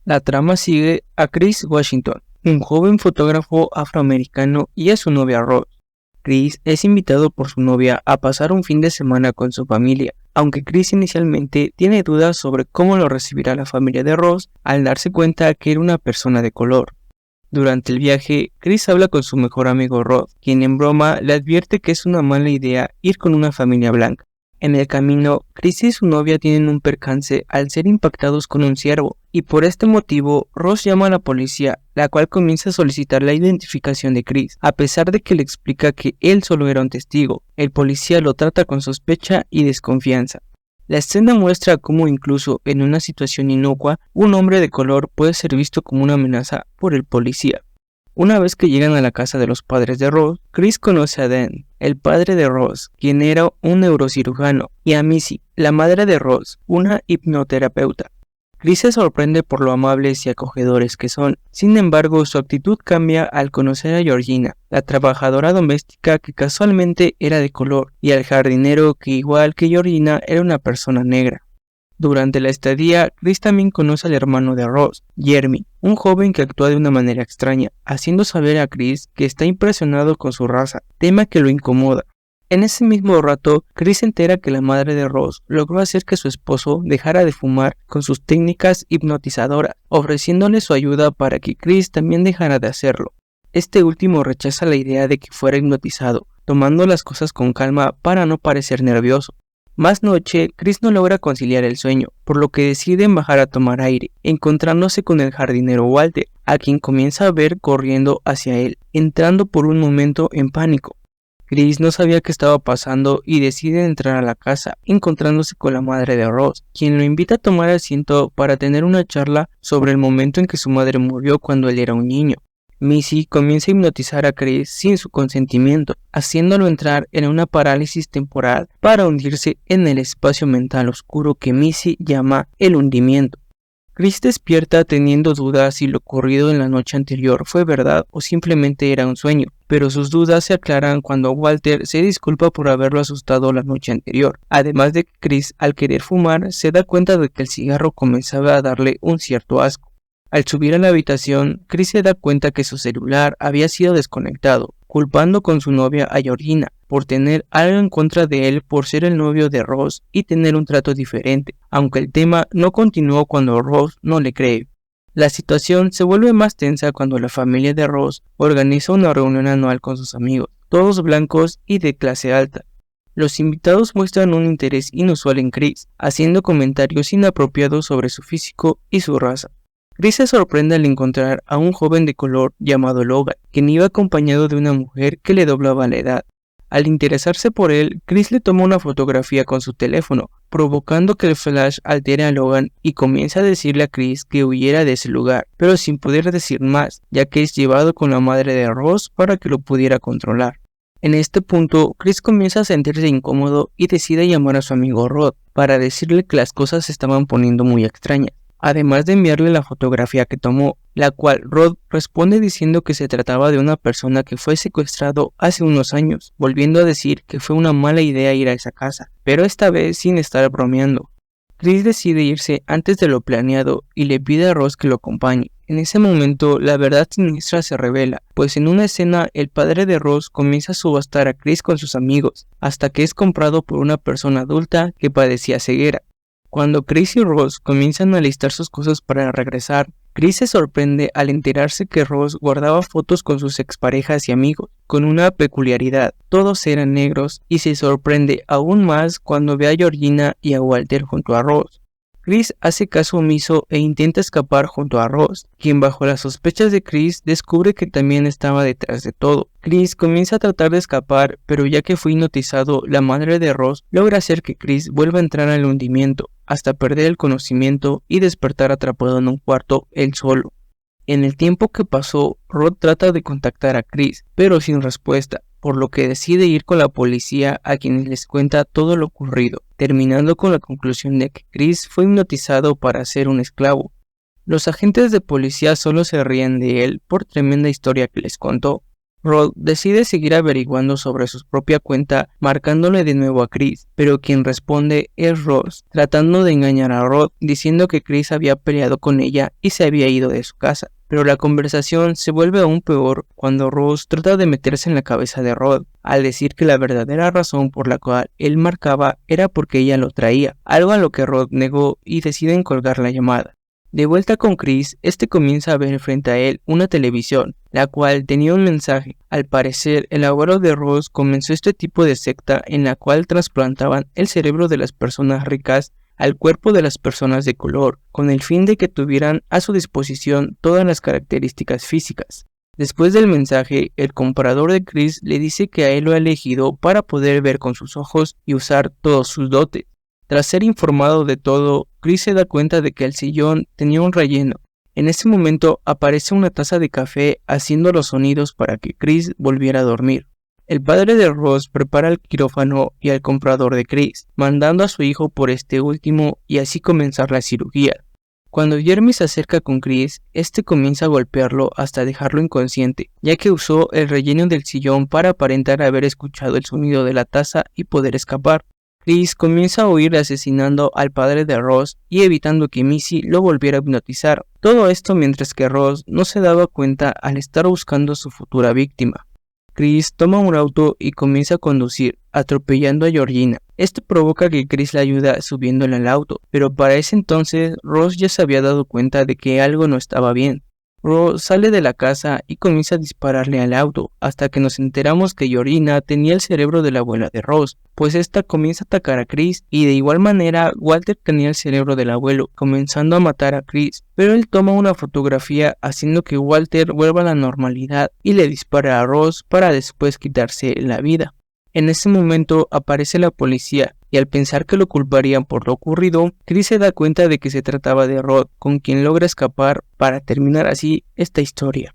La trama sigue a Chris Washington, un joven fotógrafo afroamericano, y a su novia Ross. Chris es invitado por su novia a pasar un fin de semana con su familia, aunque Chris inicialmente tiene dudas sobre cómo lo recibirá la familia de Ross al darse cuenta que era una persona de color. Durante el viaje, Chris habla con su mejor amigo Rod, quien en broma le advierte que es una mala idea ir con una familia blanca. En el camino, Chris y su novia tienen un percance al ser impactados con un ciervo, y por este motivo, Ross llama a la policía, la cual comienza a solicitar la identificación de Chris, a pesar de que le explica que él solo era un testigo. El policía lo trata con sospecha y desconfianza. La escena muestra cómo incluso en una situación inocua, un hombre de color puede ser visto como una amenaza por el policía. Una vez que llegan a la casa de los padres de Ross, Chris conoce a Dan, el padre de Ross, quien era un neurocirujano, y a Missy, la madre de Ross, una hipnoterapeuta. Chris se sorprende por lo amables y acogedores que son. Sin embargo, su actitud cambia al conocer a Georgina, la trabajadora doméstica que casualmente era de color, y al jardinero que, igual que Georgina, era una persona negra. Durante la estadía, Chris también conoce al hermano de Ross, Jeremy, un joven que actúa de una manera extraña, haciendo saber a Chris que está impresionado con su raza, tema que lo incomoda. En ese mismo rato, Chris se entera que la madre de Ross logró hacer que su esposo dejara de fumar con sus técnicas hipnotizadoras, ofreciéndole su ayuda para que Chris también dejara de hacerlo. Este último rechaza la idea de que fuera hipnotizado, tomando las cosas con calma para no parecer nervioso. Más noche, Chris no logra conciliar el sueño, por lo que deciden bajar a tomar aire, encontrándose con el jardinero Walter, a quien comienza a ver corriendo hacia él, entrando por un momento en pánico. Chris no sabía qué estaba pasando y decide entrar a la casa, encontrándose con la madre de Ross, quien lo invita a tomar asiento para tener una charla sobre el momento en que su madre murió cuando él era un niño. Missy comienza a hipnotizar a Chris sin su consentimiento, haciéndolo entrar en una parálisis temporal para hundirse en el espacio mental oscuro que Missy llama el hundimiento. Chris despierta teniendo dudas si lo ocurrido en la noche anterior fue verdad o simplemente era un sueño, pero sus dudas se aclaran cuando Walter se disculpa por haberlo asustado la noche anterior, además de que Chris, al querer fumar, se da cuenta de que el cigarro comenzaba a darle un cierto asco. Al subir a la habitación, Chris se da cuenta que su celular había sido desconectado, culpando con su novia a Georgina por tener algo en contra de él por ser el novio de Ross y tener un trato diferente, aunque el tema no continuó cuando Ross no le cree. La situación se vuelve más tensa cuando la familia de Ross organiza una reunión anual con sus amigos, todos blancos y de clase alta. Los invitados muestran un interés inusual en Chris, haciendo comentarios inapropiados sobre su físico y su raza. Chris se sorprende al encontrar a un joven de color llamado Logan, quien iba acompañado de una mujer que le doblaba la edad. Al interesarse por él, Chris le toma una fotografía con su teléfono, provocando que el flash altere a Logan y comienza a decirle a Chris que huyera de ese lugar, pero sin poder decir más, ya que es llevado con la madre de Ross para que lo pudiera controlar. En este punto, Chris comienza a sentirse incómodo y decide llamar a su amigo Rod para decirle que las cosas se estaban poniendo muy extrañas, además de enviarle la fotografía que tomó, la cual Rod responde diciendo que se trataba de una persona que fue secuestrado hace unos años, volviendo a decir que fue una mala idea ir a esa casa, pero esta vez sin estar bromeando. Chris decide irse antes de lo planeado y le pide a Ross que lo acompañe. En ese momento, la verdad siniestra se revela, pues en una escena el padre de Ross comienza a subastar a Chris con sus amigos, hasta que es comprado por una persona adulta que padecía ceguera. Cuando Chris y Ross comienzan a listar sus cosas para regresar, Chris se sorprende al enterarse que Ross guardaba fotos con sus exparejas y amigos, con una peculiaridad: todos eran negros, y se sorprende aún más cuando ve a Georgina y a Walter junto a Ross. Chris hace caso omiso e intenta escapar junto a Ross, quien bajo las sospechas de Chris descubre que también estaba detrás de todo. Chris comienza a tratar de escapar, pero ya que fue hipnotizado, la madre de Ross logra hacer que Chris vuelva a entrar al hundimiento, hasta perder el conocimiento y despertar atrapado en un cuarto él solo. En el tiempo que pasó, Rod trata de contactar a Chris, pero sin respuesta, por lo que decide ir con la policía, a quienes les cuenta todo lo ocurrido, terminando con la conclusión de que Chris fue hipnotizado para ser un esclavo. Los agentes de policía solo se ríen de él por tremenda historia que les contó. Rod decide seguir averiguando sobre su propia cuenta, marcándole de nuevo a Chris, pero quien responde es Ross, tratando de engañar a Rod, diciendo que Chris había peleado con ella y se había ido de su casa. Pero la conversación se vuelve aún peor cuando Ross trata de meterse en la cabeza de Rod, al decir que la verdadera razón por la cual él marcaba era porque ella lo traía, algo a lo que Rod negó y deciden colgar la llamada. De vuelta con Chris, este comienza a ver frente a él una televisión, la cual tenía un mensaje. Al parecer, el abuelo de Ross comenzó este tipo de secta en la cual trasplantaban el cerebro de las personas ricas al cuerpo de las personas de color, con el fin de que tuvieran a su disposición todas las características físicas. Después del mensaje, el comprador de Chris le dice que a él lo ha elegido para poder ver con sus ojos y usar todos sus dotes. Tras ser informado de todo, Chris se da cuenta de que el sillón tenía un relleno. En ese momento aparece una taza de café haciendo los sonidos para que Chris volviera a dormir. El padre de Ross prepara el quirófano y al comprador de Chris, mandando a su hijo por este último y así comenzar la cirugía. Cuando Jeremy se acerca con Chris, este comienza a golpearlo hasta dejarlo inconsciente, ya que usó el relleno del sillón para aparentar haber escuchado el sonido de la taza y poder escapar. Chris comienza a huir asesinando al padre de Ross y evitando que Missy lo volviera a hipnotizar. Todo esto mientras que Ross no se daba cuenta al estar buscando a su futura víctima. Chris toma un auto y comienza a conducir, atropellando a Georgina. Esto provoca que Chris la ayuda subiéndola al auto, pero para ese entonces Ross ya se había dado cuenta de que algo no estaba bien. Ross sale de la casa y comienza a dispararle al auto, hasta que nos enteramos que Georgina tenía el cerebro de la abuela de Ross, pues esta comienza a atacar a Chris, y de igual manera Walter tenía el cerebro del abuelo, comenzando a matar a Chris, pero él toma una fotografía haciendo que Walter vuelva a la normalidad y le dispara a Ross para después quitarse la vida. En ese momento aparece la policía y al pensar que lo culparían por lo ocurrido, Chris se da cuenta de que se trataba de Rod, con quien logra escapar para terminar así esta historia.